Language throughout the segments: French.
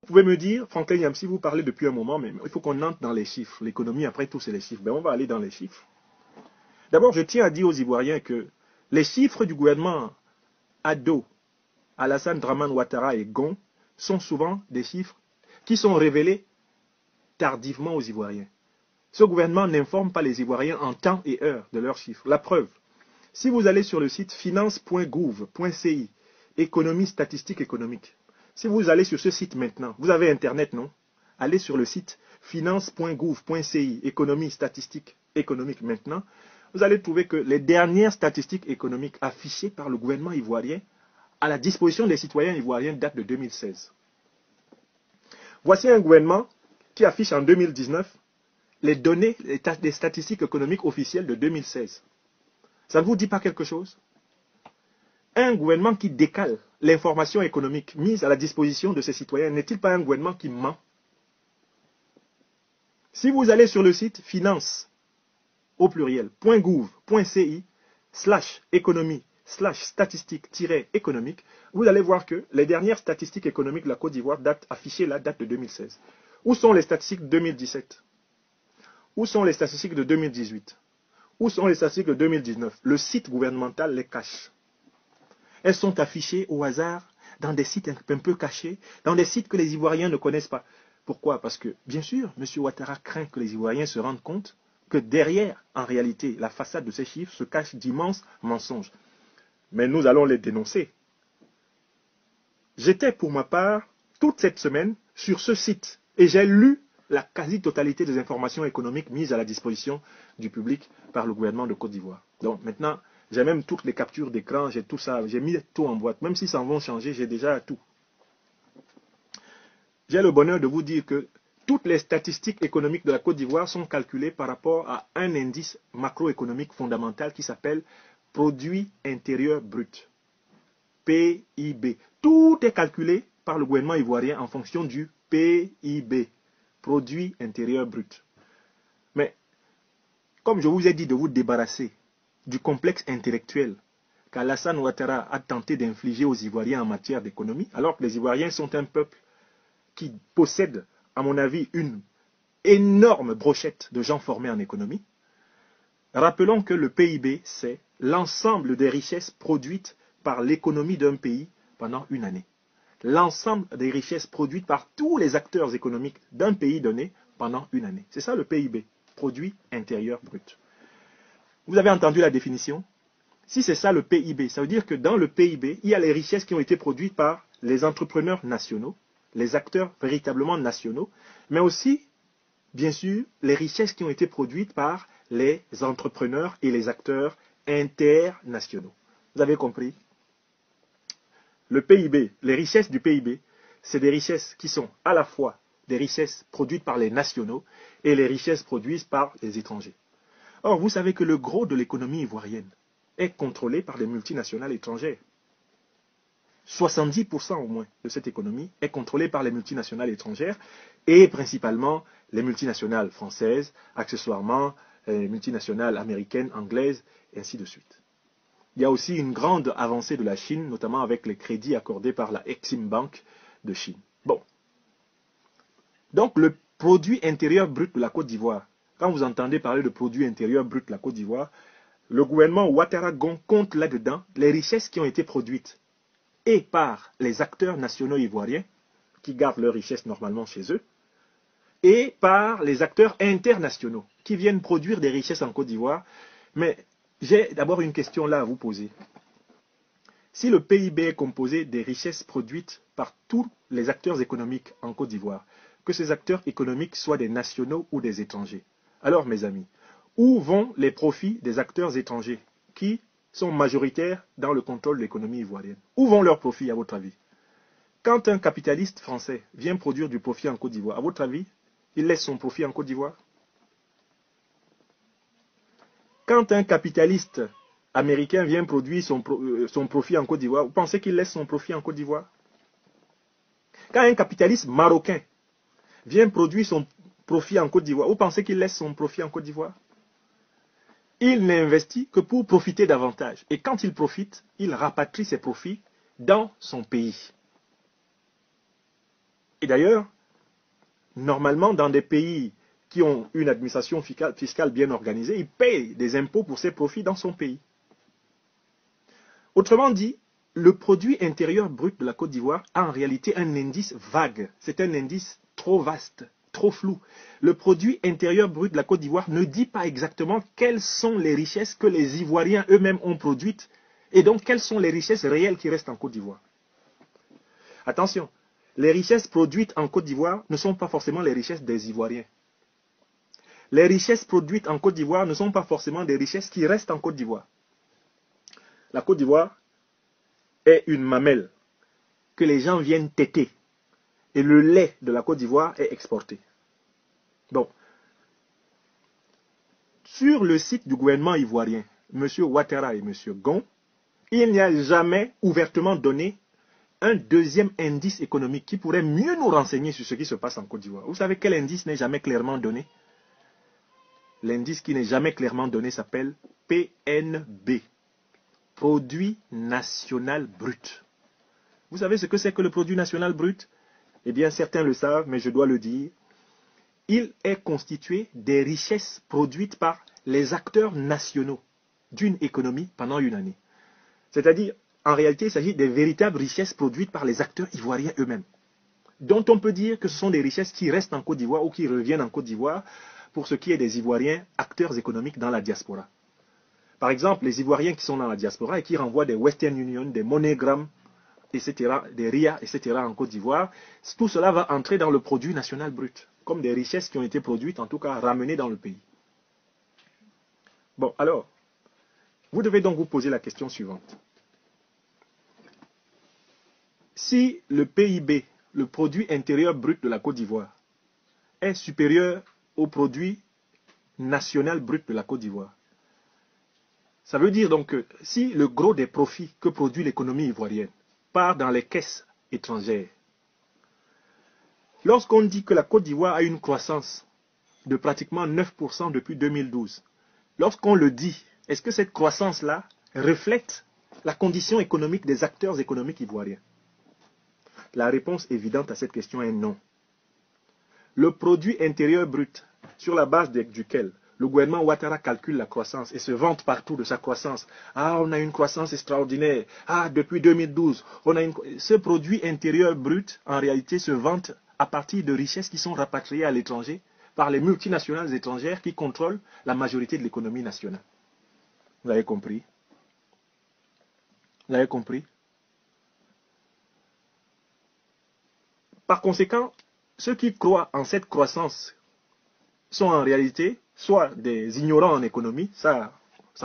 Vous pouvez me dire, Franklin Yamsi, vous parlez depuis un moment, mais il faut qu'on entre dans les chiffres. L'économie, après tout, c'est les chiffres. Ben, on va aller dans les chiffres. D'abord, je tiens à dire aux Ivoiriens que les chiffres du gouvernement Ado, Alassane Dramane Ouattara et Gon sont souvent des chiffres qui sont révélés tardivement aux Ivoiriens. Ce gouvernement n'informe pas les Ivoiriens en temps et heure de leurs chiffres. La preuve, si vous allez sur le site finance.gouv.ci, économie statistique économique, si vous allez sur ce site maintenant, vous avez Internet, non? Allez sur le site finance.gouv.ci, économie statistique économique maintenant, vous allez trouver que les dernières statistiques économiques affichées par le gouvernement ivoirien à la disposition des citoyens ivoiriens datent de 2016. Voici un gouvernement qui affiche en 2019 les données des statistiques économiques officielles de 2016. Ça ne vous dit pas quelque chose? Un gouvernement qui décale l'information économique mise à la disposition de ses citoyens, n'est-il pas un gouvernement qui ment? Si vous allez sur le site finance, au pluriel, .gouv.ci, /économie, /statistique-économique, vous allez voir que les dernières statistiques économiques de la Côte d'Ivoire affichées là datent de 2016. Où sont les statistiques de 2017? Où sont les statistiques de 2018? Où sont les statistiques de 2019? Le site gouvernemental les cache. Elles sont affichées au hasard dans des sites un peu cachés, dans des sites que les Ivoiriens ne connaissent pas. Pourquoi? Parce que, bien sûr, M. Ouattara craint que les Ivoiriens se rendent compte que derrière, en réalité, la façade de ces chiffres se cachent d'immenses mensonges. Mais nous allons les dénoncer. J'étais pour ma part toute cette semaine sur ce site et j'ai lu la quasi-totalité des informations économiques mises à la disposition du public par le gouvernement de Côte d'Ivoire. Donc maintenant, j'ai même toutes les captures d'écran, j'ai tout ça, j'ai mis tout en boîte. Même si ça va changer, j'ai déjà tout. J'ai le bonheur de vous dire que toutes les statistiques économiques de la Côte d'Ivoire sont calculées par rapport à un indice macroéconomique fondamental qui s'appelle Produit intérieur brut, PIB. Tout est calculé par le gouvernement ivoirien en fonction du PIB, Produit intérieur brut. Mais, comme je vous ai dit de vous débarrasser du complexe intellectuel qu'Alassane Ouattara a tenté d'infliger aux Ivoiriens en matière d'économie, alors que les Ivoiriens sont un peuple qui possède, à mon avis, une énorme brochette de gens formés en économie, rappelons que le PIB, c'est l'ensemble des richesses produites par l'économie d'un pays pendant une année. L'ensemble des richesses produites par tous les acteurs économiques d'un pays donné pendant une année. C'est ça le PIB, produit intérieur brut. Vous avez entendu la définition? Si c'est ça le PIB, ça veut dire que dans le PIB, il y a les richesses qui ont été produites par les entrepreneurs nationaux, les acteurs véritablement nationaux, mais aussi, bien sûr, les richesses qui ont été produites par les entrepreneurs et les acteurs internationaux. Vous avez compris? Le PIB, les richesses du PIB, c'est des richesses qui sont à la fois des richesses produites par les nationaux et les richesses produites par les étrangers. Or, vous savez que le gros de l'économie ivoirienne est contrôlé par les multinationales étrangères. 70% au moins de cette économie est contrôlée par les multinationales étrangères et principalement les multinationales françaises, accessoirement les multinationales américaines, anglaises, et ainsi de suite. Il y a aussi une grande avancée de la Chine, notamment avec les crédits accordés par la Exim Bank de Chine. Bon. Donc le produit intérieur brut de la Côte d'Ivoire, quand vous entendez parler de produit intérieur brut de la Côte d'Ivoire, le gouvernement Ouattara compte là-dedans les richesses qui ont été produites et par les acteurs nationaux ivoiriens, qui gardent leurs richesses normalement chez eux, et par les acteurs internationaux, qui viennent produire des richesses en Côte d'Ivoire. Mais j'ai d'abord une question là à vous poser. Si le PIB est composé des richesses produites par tous les acteurs économiques en Côte d'Ivoire, que ces acteurs économiques soient des nationaux ou des étrangers, alors mes amis, où vont les profits des acteurs étrangers qui sont majoritaires dans le contrôle de l'économie ivoirienne? Où vont leurs profits, à votre avis? Quand un capitaliste français vient produire du profit en Côte d'Ivoire, à votre avis, il laisse son profit en Côte d'Ivoire? Quand un capitaliste américain vient produire son profit en Côte d'Ivoire, vous pensez qu'il laisse son profit en Côte d'Ivoire? Quand un capitaliste marocain vient produire son profit en Côte d'Ivoire, vous pensez qu'il laisse son profit en Côte d'Ivoire? Il n'investit que pour profiter davantage. Et quand il profite, il rapatrie ses profits dans son pays. Et d'ailleurs, normalement, dans des pays qui ont une administration fiscale bien organisée, ils payent des impôts pour ses profits dans son pays. Autrement dit, le produit intérieur brut de la Côte d'Ivoire a en réalité un indice vague. C'est un indice trop vaste, trop flou. Le produit intérieur brut de la Côte d'Ivoire ne dit pas exactement quelles sont les richesses que les Ivoiriens eux-mêmes ont produites et donc quelles sont les richesses réelles qui restent en Côte d'Ivoire. Attention, les richesses produites en Côte d'Ivoire ne sont pas forcément les richesses des Ivoiriens. Les richesses produites en Côte d'Ivoire ne sont pas forcément des richesses qui restent en Côte d'Ivoire. La Côte d'Ivoire est une mamelle que les gens viennent téter. Et le lait de la Côte d'Ivoire est exporté. Bon. Sur le site du gouvernement ivoirien, M. Ouattara et M. Gon, il n'y a jamais ouvertement donné un deuxième indice économique qui pourrait mieux nous renseigner sur ce qui se passe en Côte d'Ivoire. Vous savez quel indice n'est jamais clairement donné? L'indice qui n'est jamais clairement donné s'appelle PNB. Produit national brut. Vous savez ce que c'est que le produit national brut? Eh bien, certains le savent, mais je dois le dire. Il est constitué des richesses produites par les acteurs nationaux d'une économie pendant une année. C'est-à-dire, en réalité, il s'agit des véritables richesses produites par les acteurs ivoiriens eux-mêmes, dont on peut dire que ce sont des richesses qui restent en Côte d'Ivoire ou qui reviennent en Côte d'Ivoire pour ce qui est des Ivoiriens acteurs économiques dans la diaspora. Par exemple, les Ivoiriens qui sont dans la diaspora et qui renvoient des Western Union, des MoneyGram, etc., des RIA, etc. en Côte d'Ivoire, tout cela va entrer dans le produit national brut, comme des richesses qui ont été produites, en tout cas ramenées dans le pays. Bon, alors, vous devez donc vous poser la question suivante. Si le PIB, le produit intérieur brut de la Côte d'Ivoire, est supérieur au produit national brut de la Côte d'Ivoire, ça veut dire donc que si le gros des profits que produit l'économie ivoirienne part dans les caisses étrangères, lorsqu'on dit que la Côte d'Ivoire a une croissance de pratiquement 9% depuis 2012, lorsqu'on le dit, est-ce que cette croissance-là reflète la condition économique des acteurs économiques ivoiriens? La réponse évidente à cette question est non. Le produit intérieur brut, sur la base duquel le gouvernement Ouattara calcule la croissance et se vante partout de sa croissance. Ah, on a une croissance extraordinaire. Ah, depuis 2012, on a ce produit intérieur brut, en réalité, se vante à partir de richesses qui sont rapatriées à l'étranger par les multinationales étrangères qui contrôlent la majorité de l'économie nationale. Vous avez compris? Vous avez compris? Par conséquent, ceux qui croient en cette croissance sont en réalité soit des ignorants en économie, ça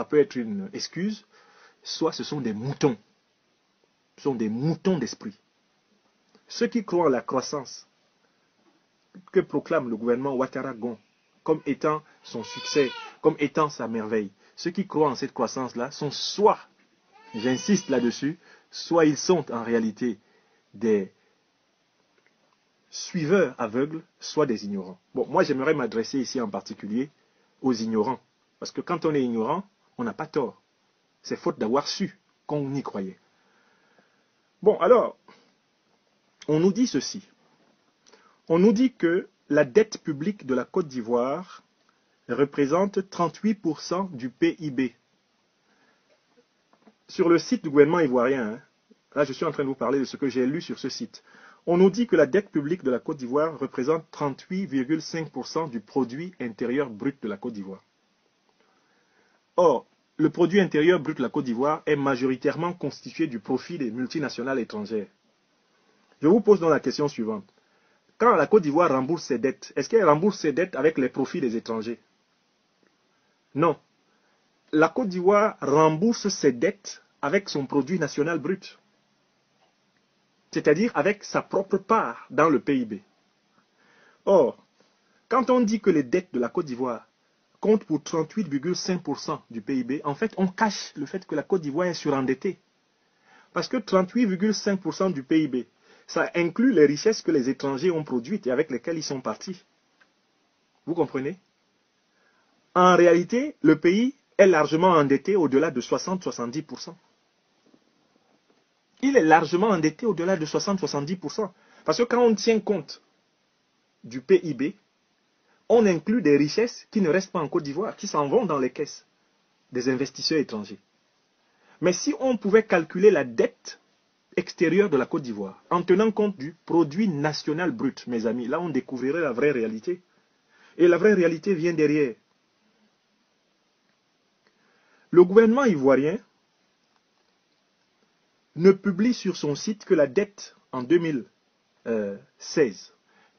peut être une excuse, soit ce sont des moutons. Ce sont des moutons d'esprit. Ceux qui croient en la croissance que proclame le gouvernement Ouattara-Gon comme étant son succès, comme étant sa merveille, ceux qui croient en cette croissance-là sont soit, j'insiste là-dessus, soit ils sont en réalité des suiveurs aveugles, soit des ignorants. Bon, moi j'aimerais m'adresser ici en particulier aux ignorants. Parce que quand on est ignorant, on n'a pas tort. C'est faute d'avoir su qu'on y croyait. Bon, alors, on nous dit ceci. On nous dit que la dette publique de la Côte d'Ivoire représente 38% du PIB. Sur le site du gouvernement ivoirien, là je suis en train de vous parler de ce que j'ai lu sur ce site. On nous dit que la dette publique de la Côte d'Ivoire représente 38,5% du produit intérieur brut de la Côte d'Ivoire. Or, le produit intérieur brut de la Côte d'Ivoire est majoritairement constitué du profit des multinationales étrangères. Je vous pose donc la question suivante. Quand la Côte d'Ivoire rembourse ses dettes, est-ce qu'elle rembourse ses dettes avec les profits des étrangers? Non. La Côte d'Ivoire rembourse ses dettes avec son produit national brut. C'est-à-dire avec sa propre part dans le PIB. Or, quand on dit que les dettes de la Côte d'Ivoire comptent pour 38,5% du PIB, en fait, on cache le fait que la Côte d'Ivoire est surendettée. Parce que 38,5% du PIB, ça inclut les richesses que les étrangers ont produites et avec lesquelles ils sont partis. Vous comprenez? En réalité, le pays est largement endetté au-delà de 60-70%. Il est largement endetté au-delà de 60-70%. Parce que quand on tient compte du PIB, on inclut des richesses qui ne restent pas en Côte d'Ivoire, qui s'en vont dans les caisses des investisseurs étrangers. Mais si on pouvait calculer la dette extérieure de la Côte d'Ivoire, en tenant compte du produit national brut, mes amis, là on découvrirait la vraie réalité. Et la vraie réalité vient derrière. Le gouvernement ivoirien ne publie sur son site que la dette en 2016.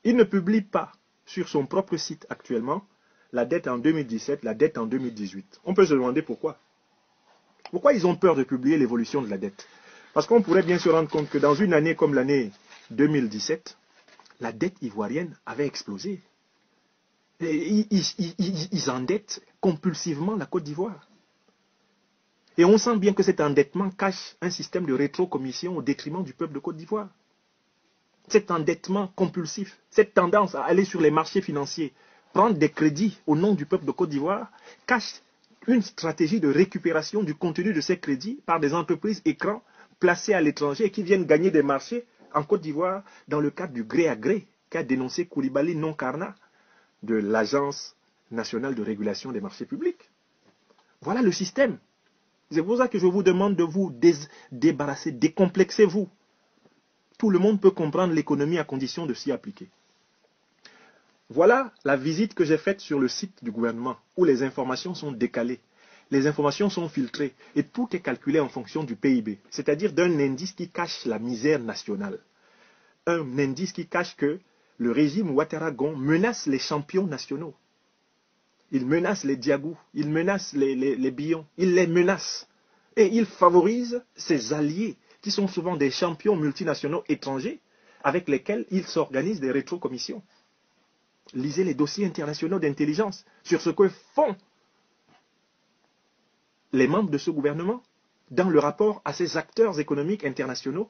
Il ne publie pas sur son propre site actuellement la dette en 2017, la dette en 2018. On peut se demander pourquoi. Pourquoi ils ont peur de publier l'évolution de la dette? Parce qu'on pourrait bien se rendre compte que dans une année comme l'année 2017, la dette ivoirienne avait explosé. Et ils endettent compulsivement la Côte d'Ivoire. Et on sent bien que cet endettement cache un système de rétrocommission au détriment du peuple de Côte d'Ivoire. Cet endettement compulsif, cette tendance à aller sur les marchés financiers, prendre des crédits au nom du peuple de Côte d'Ivoire, cache une stratégie de récupération du contenu de ces crédits par des entreprises écrans placées à l'étranger qui viennent gagner des marchés en Côte d'Ivoire dans le cadre du gré à gré qu'a dénoncé Koulibaly non Karna de l'Agence nationale de régulation des marchés publics. Voilà le système. C'est pour ça que je vous demande de vous débarrasser, décomplexez-vous. Tout le monde peut comprendre l'économie à condition de s'y appliquer. Voilà la visite que j'ai faite sur le site du gouvernement, où les informations sont décalées, les informations sont filtrées, et tout est calculé en fonction du PIB, c'est-à-dire d'un indice qui cache la misère nationale. Un indice qui cache que le régime Ouattara-Gon menace les champions nationaux. Il menace les Diagou, il menace les Billons, il les menace. Et il favorise ses alliés, qui sont souvent des champions multinationaux étrangers, avec lesquels il s'organise des rétrocommissions. Lisez les dossiers internationaux d'intelligence sur ce que font les membres de ce gouvernement dans le rapport à ces acteurs économiques internationaux